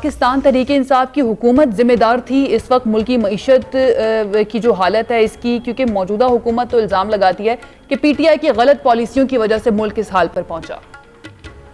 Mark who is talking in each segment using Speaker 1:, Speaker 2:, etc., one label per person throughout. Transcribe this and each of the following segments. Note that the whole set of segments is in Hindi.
Speaker 1: पाकिस्तान तहरीक इंसाफ की हुकूमत जिम्मेदार थी इस वक्त मुल्की मईशत की जो हालत है इसकी, क्योंकि मौजूदा हुकूमत तो इल्ज़ाम लगाती है कि पीटीआई की गलत पॉलिसियों की वजह से मुल्क इस हाल पर पहुंचा।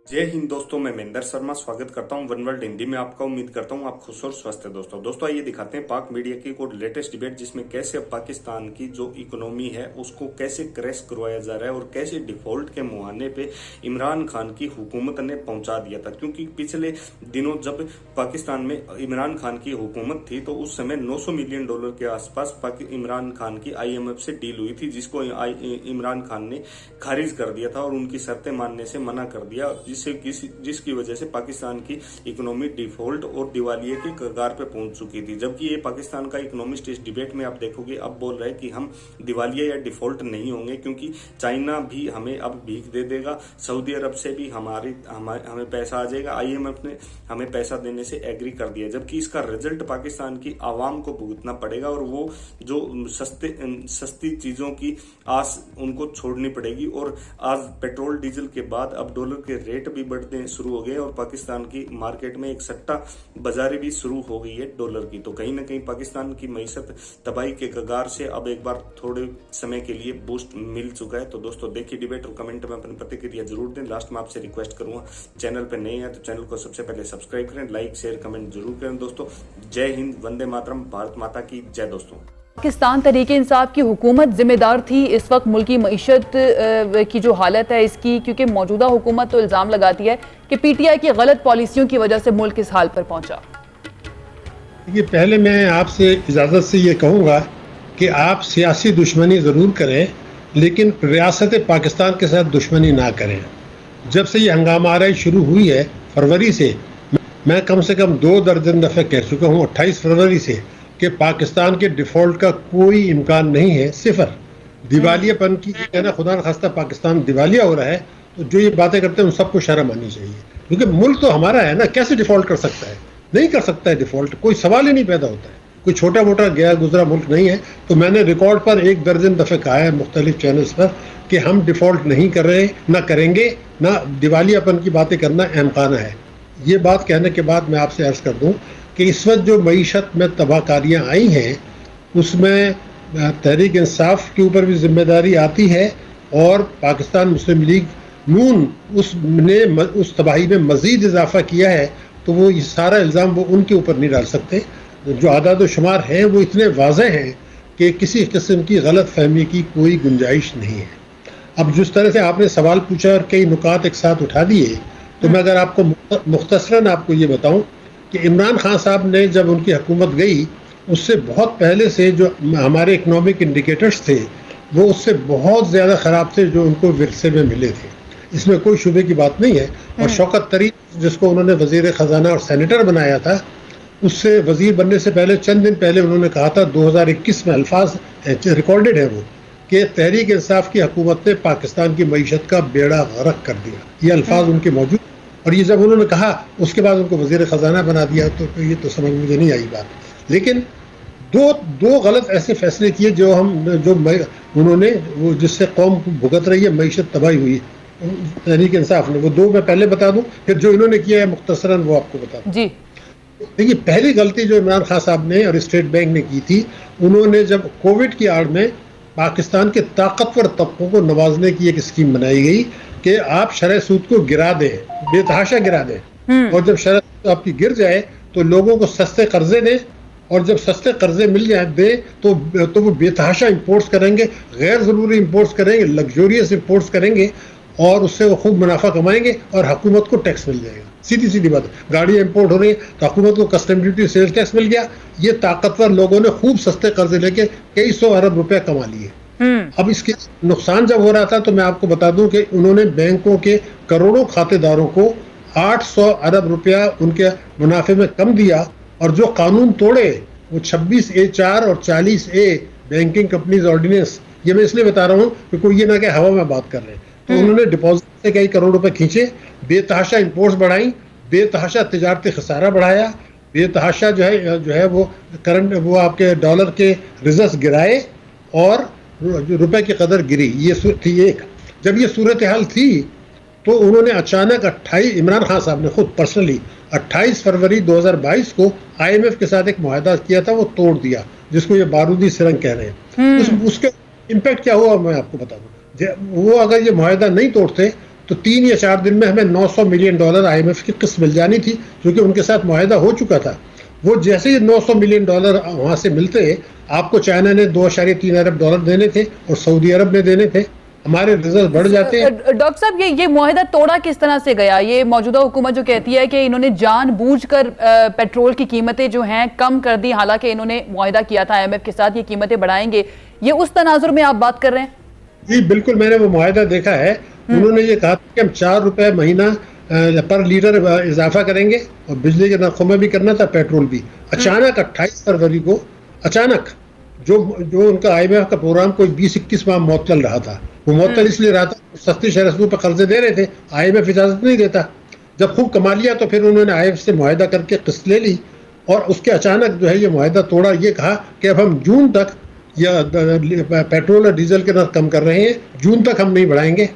Speaker 2: जय हिंद दोस्तों, मैं महेंद्र शर्मा स्वागत करता हूं वन वर्ल्ड हिंदी में। आपका उम्मीद करता हूं आप खुश और स्वस्थ है। दोस्तों आइए दिखाते हैं पाक मीडिया की कोई लेटेस्ट डिबेट, जिसमें कैसे अब पाकिस्तान की जो इकोनॉमी है उसको कैसे क्रैश करवाया जा रहा है और कैसे डिफॉल्ट के मुहाने पे इमरान खान की हुकूमत ने पहुंचा दिया था। क्योंकि पिछले दिनों जब पाकिस्तान में इमरान खान की हुकूमत थी तो उस समय $900 मिलियन के आसपास इमरान खान की IMF से डील हुई थी, जिसको इमरान खान ने खारिज कर दिया था और उनकी शर्तें मानने से मना कर दिया, जिसकी वजह से पाकिस्तान की इकोनॉमी डिफॉल्ट और दिवालिये के कगार पे पहुंच चुकी थी। जबकि ये पाकिस्तान का इकोनॉमिस्ट इस डिबेट में आप देखोगे अब बोल रहे हैं कि हम दिवालिया या डिफॉल्ट नहीं होंगे, क्योंकि चाइना भी हमें अब भीख दे देगा, सऊदी अरब से भी हमें पैसा आ जाएगा, IMF ने हमें पैसा देने से एग्री कर दिया। जबकि इसका रिजल्ट पाकिस्तान की आवाम को भुगतना पड़ेगा और वो जो सस्ती चीजों की आस उनको छोड़नी पड़ेगी। और आज पेट्रोल डीजल के बाद अब डॉलर के रेट भी बढ़ने शुरू हो गए और पाकिस्तान की मार्केट में एक सट्टा बाजारी भी शुरू हो गई है डॉलर की। तो कहीं ना कहीं पाकिस्तान की मईशत तबाही के कगार से अब एक बार थोड़े समय के लिए बूस्ट मिल चुका है। तो दोस्तों देखिए डिबेट और कमेंट में अपनी प्रतिक्रिया जरूर दें। लास्ट में आपसे रिक्वेस्ट करूंगा, चैनल पर नए हैं तो चैनल को सबसे पहले सब्सक्राइब करें, लाइक शेयर कमेंट जरूर करें। दोस्तों जय हिंद, वंदे मातरम, भारत माता की जय। दोस्तों
Speaker 1: पाकिस्तान तहरीक इंसाफ की हुकूमत जिम्मेदार थी इस वक्त मुल्की मईशत की जो हालत है इसकी, क्योंकि मौजूदा हुकूमत तो इल्ज़ाम लगाती है कि पीटीआई की गलत पॉलिसियों की वजह से मुल्क इस हाल पर पहुंचा।
Speaker 3: ये पहले मैं आपसे इजाज़त से ये कहूँगा कि आप सियासी दुश्मनी ज़रूर करें, लेकिन रियासत पाकिस्तान के साथ दुश्मनी ना करें। जब से ये हंगामा आराई शुरू हुई है फरवरी से, मैं कम से कम 2 दर्जन दफ़े कह चुका हूँ 28 फरवरी से कि पाकिस्तान के डिफ़ॉल्ट का कोई इम्कान नहीं है, सिफर। दिवालियापन की कहना, खुदा न खास्ता पाकिस्तान दिवालिया हो रहा है, तो जो ये बातें करते हैं उन सबको शर्म आनी चाहिए, क्योंकि मुल्क तो हमारा है ना, कैसे डिफ़ॉल्ट कर सकता है? नहीं कर सकता है डिफ़ॉल्ट, कोई सवाल ही नहीं पैदा होता है। कोई छोटा मोटा गया गुजरा मुल्क नहीं है। तो मैंने रिकॉर्ड पर 1 दर्जन दफ़े कहा है मुख्तलिफ चैनल्स पर कि हम डिफ़ॉल्ट नहीं कर रहे, ना करेंगे, ना दिवालियापन की बातें करना अहमखाना है। ये बात कहने के बाद मैं आपसे अर्ज़ कर दूँ कि इस वक्त जो मईशत में तबाहकारियाँ आई हैं उसमें तहरीक इंसाफ के ऊपर भी जिम्मेदारी आती है और पाकिस्तान मुस्लिम लीग नून उसने उस तबाही में मज़ीद इजाफा किया है। तो वो ये सारा इल्ज़ाम वो उनके ऊपर नहीं डाल सकते। जो आदाद व शुमार हैं वो इतने वाज़ेह हैं कि किसी किस्म की गलत फहमी की कोई गुंजाइश नहीं है। अब जिस तरह से आपने सवाल पूछा और कई नुकात एक साथ उठा दिए, तो मैं अगर आपको मुख्तसरन आपको ये बताऊँ कि इमरान खान साहब ने जब उनकी हुकूमत गई उससे बहुत पहले से जो हमारे इकनॉमिक इंडिकेटर्स थे वो उससे बहुत ज़्यादा ख़राब थे जो उनको विरसे में मिले थे। इसमें कोई शुबे की बात नहीं है। और शौकत तरीन जिसको उन्होंने वज़ीर ख़जाना और सेनेटर बनाया था, उससे वज़ीर बनने से पहले चंद दिन पहले उन्होंने कहा था, 2021 में अल्फाज रिकॉर्डेड है वो, कि तहरीक इंसाफ की हुकूमत ने पाकिस्तान की मईशत का बेड़ा गर्क कर दिया। ये अल्फाज उनके मौजूद, और ये जब उन्होंने कहा उसके बाद उनको वज़ीर ख़जाना बना दिया, तो ये तो समझ मुझे नहीं आई बात। लेकिन दो गलत ऐसे फैसले किए जो उन्होंने वो जिससे कौम भुगत रही है, मईशत तबाही हुई तहरीक इंसाफ ने, वो 2 मैं पहले बता दूं, फिर जो इन्होंने किया है मुख्तसरन वो आपको बता दूं। जी देखिए, पहली गलती जो इमरान खान साहब ने और स्टेट बैंक ने की थी, उन्होंने जब कोविड की आड़ में पाकिस्तान के ताकतवर तबकों को नवाजने की एक स्कीम बनाई गई कि आप शरह सूद को गिरा दें, बेतहाशा गिरा दें, और जब शरह सूद आपकी गिर जाए तो लोगों को सस्ते कर्जे दें, और जब सस्ते कर्जे मिल जाए दे तो वो बेतहाशा इंपोर्ट्स करेंगे, गैर ज़रूरी इंपोर्ट्स करेंगे, लग्जोरियस इंपोर्ट्स करेंगे, और उससे वो खूब मुनाफा कमाएंगे और हुकूमत को टैक्स मिल जाएगा। सीधी बात है, गाड़ियाँ इंपोर्ट हो रही है तो हुकूमत को कस्टम ड्यूटी सेल्स टैक्स मिल गया। ये ताकतवर लोगों ने खूब सस्ते कर्जे लेके कई 100 अरब रुपए कमा लिए। अब इसके नुकसान जब हो रहा था तो मैं आपको बता दूं कि उन्होंने बैंकों के करोड़ों खातेदारों को 800 अरब रुपया उनके मुनाफे में कम दिया, और जो कानून तोड़े वो 26A4 और 40A बैंकिंग कंपनीज ऑर्डिनेंस, ये मैं इसलिए बता रहा हूँ कि कोई ये ना कि हवा में बात कर रहे हैं। तो उन्होंने डिपॉजिट से कई करोड़ रुपए खींचे, बेतहाशा इंपोर्ट्स बढ़ाई, बेतहाशा तिजारती खसारा बढ़ाया, बेतहाशा जो है वो करंट वो आपके डॉलर के रिजर्व्स गिराए और रुपए की कदर गिरी। ये थी एक। जब ये सूरत हाल थी तो उन्होंने अचानक 28 इमरान खान साहब ने खुद पर्सनली 28 फरवरी 2022 को IMF के साथ एक मुआहदा किया था, वो तोड़ दिया, जिसको ये बारूदी सुरंग कह रहे हैं। उसके इम्पैक्ट क्या हुआ मैं आपको बता दूं। वो अगर ये मुआहदा नहीं तोड़ते तो 3 या 4 दिन में हमें $900 मिलियन IMF की किस्त मिल जानी थी, क्योंकि उनके साथ मुआहदा हो चुका था। वो जैसे ही $900 मिलियन वहां से मिलते, आपको चाइना ने $2.3 अरब देने थे और सऊदी अरब ने देने थे, हमारे रिजर्व बढ़ जाते हैं।
Speaker 1: डॉक्टर साहब, ये मुआहदा तोड़ा किस तरह से गया? ये मौजूदा हुकूमत जो कहती है कि इन्होंने जानबूझकर पेट्रोल की कीमतें जो हैं कम कर दी, हालांकि इन्होंने मुआहदा किया था IMF के साथ ये कीमतें बढ़ाएंगे, ये उस तनाजुर में आप बात कर रहे हैं? जी
Speaker 3: बिल्कुल, मैंने वो मुआहदा देखा है। उन्होंने ये कहा कि हम ₹4 महीना पर लीटर इजाफा करेंगे और बिजली के नरखों में भी करना था, पेट्रोल भी। अचानक 28 फरवरी को अचानक जो उनका IMF का प्रोग्राम कोई 20-21 माह मुअत्तल रहा था, वो मुअत्तल इसलिए रहा था, सस्ती शरतों पर कर्जे दे रहे थे, IMF इजाजत नहीं देता। जब खूब कमा लिया तो फिर उन्होंने IMF से मुआहदा करके किस्त ले ली, और उसके अचानक जो है ये मुआहदा तोड़ा। ये कहा कि अब हम जून तक या पेट्रोल और डीजल के नर्ख कम कर रहे हैं, जून तक हम नहीं बढ़ाएंगे।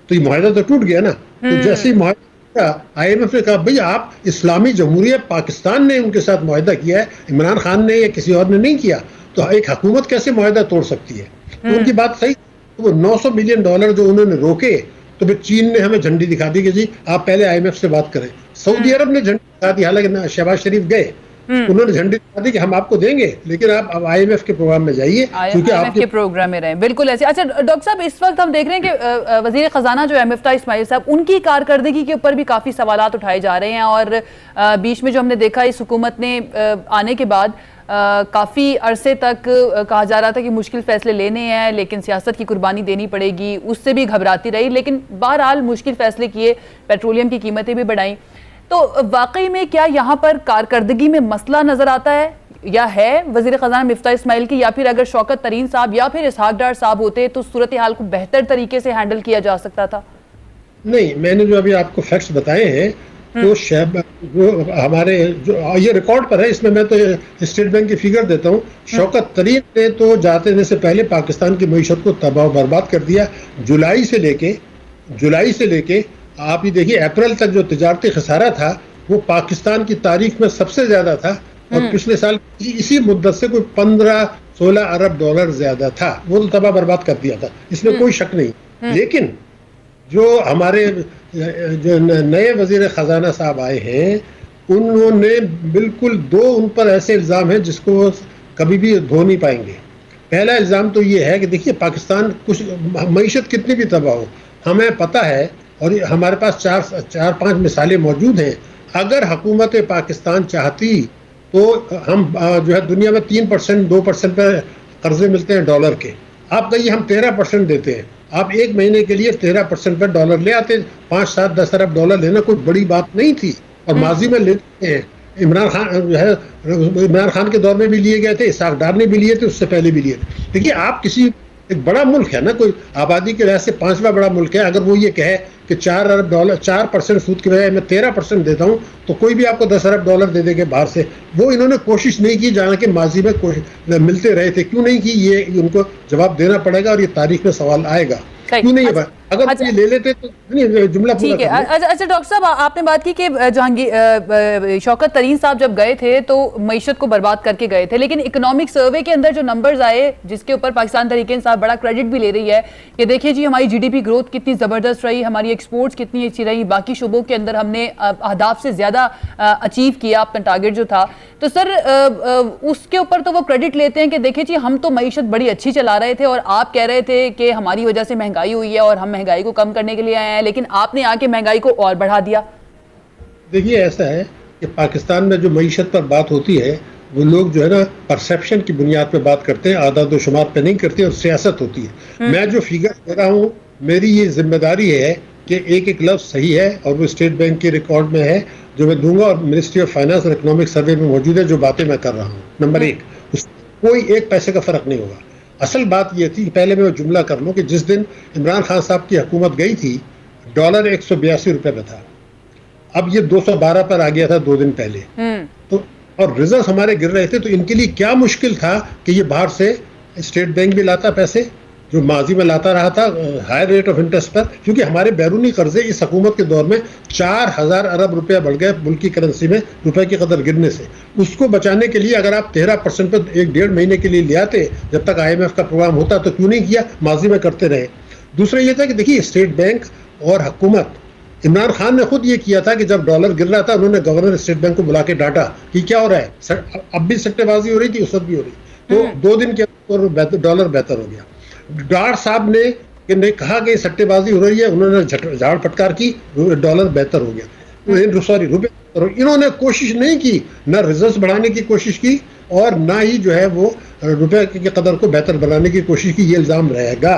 Speaker 3: तो ये मुआहदा तो टूट गया ना। तो जैसे ही मुआहदा IMF ने कहा, भाई आप इस्लामी जमहूरियत पाकिस्तान ने उनके साथ मुआहदा किया है, इमरान खान ने या किसी और ने नहीं किया, तो एक हुकूमत कैसे मुआहदा तोड़ सकती है? तो उनकी बात सही। तो वो $900 मिलियन जो उन्होंने रोके, तो फिर चीन ने हमें झंडी दिखा दी कि जी आप पहले IMF से बात करें। सऊदी अरब ने झंडी दिखा दी, हालांकि शहबाज शरीफ गए, उन्होंने झंडी दिखा दी कि हम आपको देंगे, लेकिन आप अब IMF के प्रोग्राम में जाइए, क्योंकि आपके
Speaker 1: प्रोग्राम में रहे। बिल्कुल ऐसे। अच्छा डॉक्टर साहब, इस वक्त हम देख रहे हैं कि वजीर खजाना जो है मिफ्ता इस्माइल साहब, उनकी कारकर्दगी के ऊपर भी काफी सवालात उठाए जा रहे हैं, और बीच में जो हमने देखा इस हुकूमत ने आने के बाद काफ़ी अरसे तक कहा जा रहा था कि मुश्किल फैसले लेने हैं, लेकिन सियासत की कुर्बानी देनी पड़ेगी, उससे भी घबराती रही, लेकिन बहरहाल मुश्किल फैसले किए, पेट्रोलियम की कीमतें भी बढ़ाई। तो वाकई में क्या यहाँ पर कारकर्दगी में मसला नजर आता है, या है वजीर खजाना मिफ्ता इस्माइल की, या फिर अगर शौकत तरीन साहब या फिर इसहाक डार साहब होते तो सूरत हाल को बेहतर तरीके से हैंडल किया जा सकता था?
Speaker 3: नहीं, मैंने जो अभी आपको फैक्ट्स बताए हैं, तो जो हमारे जो ये रिकॉर्ड पर है, इसमें मैं तो स्टेट बैंक की फिगर देता हूँ। शौकत तरीन ने तो जाने से पहले पाकिस्तान की मईशत को तबाह बर्बाद कर दिया। जुलाई से लेके आप ये देखिए अप्रैल तक जो तिजारती खसारा था वो पाकिस्तान की तारीख में सबसे ज्यादा था, और पिछले साल इसी मुद्दत से कोई 15-16 अरब डॉलर ज्यादा था। वो तो तबाह बर्बाद कर दिया था, इसमें कोई शक नहीं। लेकिन जो हमारे जो नए वजीर खजाना साहब आए हैं, उन्होंने बिल्कुल उन पर ऐसे इल्ज़ाम हैं जिसको कभी भी धो नहीं पाएंगे। पहला इल्ज़ाम तो ये है कि देखिए पाकिस्तान कुछ मईशत कितनी भी तबाह हो, हमें पता है, और हमारे पास 4-5 मिसालें मौजूद हैं। अगर हुकूमत पाकिस्तान चाहती तो हम जो है दुनिया में 3% 2% पर कर्जे मिलते हैं डॉलर के, आप कहिए हम 13% देते हैं, आप एक महीने के लिए 13% पर डॉलर ले आते। 5-7-10 अरब डॉलर लेना कोई बड़ी बात नहीं थी, और माजी में लेते हैं। इमरान खान के दौर में भी लिए गए थे, इसहाक डार ने भी लिए थे, उससे पहले भी लिए थे। देखिए आप किसी एक बड़ा मुल्क है ना, कोई आबादी के लिहाज से 5वां बड़ा मुल्क है, अगर वो ये कहे कि 4 अरब डॉलर 4% सूद की बजाय मैं 13% देता हूँ, तो कोई भी आपको 10 अरब डॉलर दे देंगे बाहर से। वो इन्होंने कोशिश नहीं की, जाना कि माजी में मिलते रहे थे, क्यों नहीं की, ये उनको जवाब देना पड़ेगा, और ये तारीख में सवाल आएगा क्यों नहीं है। अगर ये ले लेते तो जुमला
Speaker 1: ठीक है। अच्छा डॉक्टर साहब, आपने बात की कि जहांगीर शौकत तरीन साहब जब गए थे तो मईशत को बर्बाद करके गए थे, लेकिन इकोनॉमिक सर्वे के अंदर जो नंबर्स आए, जिसके ऊपर पाकिस्तान तहरीक इंसाफ बड़ा क्रेडिट भी ले रही है कि देखिए जी हमारी GDP ग्रोथ कितनी ज़बरदस्त रही, हमारी एक्सपोर्ट्स कितनी अच्छी रही, बाकी शुबों के अंदर हमने अहदाफ से ज़्यादा अचीव किया अपना टारगेट जो था। तो सर उसके ऊपर तो वो क्रेडिट लेते हैं कि देखिए जी हम तो मईशत बड़ी अच्छी चला रहे थे, और आप कह रहे थे कि हमारी वजह से महंगाई हुई है और हम महंगाई को कम करने के लिए आए हैं, लेकिन आपने आके महंगाई को और बढ़ा दिया।
Speaker 3: देखिए ऐसा है कि पाकिस्तान में जो मईशत पर बात होती है, वो लोग जो है ना परसेप्शन की बुनियाद पे बात करते हैं, आदाद व शुमार पे नहीं करते, और सियासत होती है। मैं जो फिगर दे रहा हूँ, मेरी ये जिम्मेदारी है कि एक लफ्ज सही है, और वो स्टेट बैंक के रिकॉर्ड में है जो मैं दूंगा, और मिनिस्ट्री ऑफ फाइनेंस और इकोनॉमिक सर्वे में मौजूद है जो बातें मैं कर रहा हूँ। नंबर 1, कोई एक पैसे का फर्क नहीं होगा। असल बात यह थी, पहले मैं वो जुमला कर लूँ कि जिस दिन इमरान खान साहब की हुकूमत गई थी, डॉलर 182 रुपए में था, अब ये 212 पर आ गया था 2 दिन पहले। तो और रिजर्व हमारे गिर रहे थे, तो इनके लिए क्या मुश्किल था कि ये बाहर से स्टेट बैंक भी लाता पैसे, जो माजी में लाता रहा था हाई रेट ऑफ इंटरेस्ट पर, क्योंकि हमारे बैरूनी कर्जे इस हुकूमत के दौर में 4000 अरब रुपया बढ़ गए मुल्क की करेंसी में रुपए की कदर गिरने से। उसको बचाने के लिए अगर आप 13% पर 1-1.5 महीने के लिए ले आते, जब तक IMF का प्रोग्राम होता, तो क्यों नहीं किया, माजी में करते रहे। दूसरा ये था कि देखिए स्टेट बैंक और हुकूमत, इमरान खान ने खुद ये किया था कि जब डॉलर गिर रहा था उन्होंने गवर्नर स्टेट बैंक को बुला के डांटा कि क्या हो रहा है, अब भी सट्टेबाजी हो रही थी, उस वक्त भी हो रही, तो 2 दिन के अंदर डॉलर बेहतर हो गया। डार साहब ने कहा कि सट्टेबाजी हो रही है, उन्होंने झाड़ फटकार की, डॉलर बेहतर हो गया, सॉरी रुपये। इन्होंने कोशिश नहीं की, ना रिजर्व बढ़ाने की कोशिश की और ना ही जो है वो रुपए की कदर को बेहतर बनाने की कोशिश की। ये इल्ज़ाम रहेगा।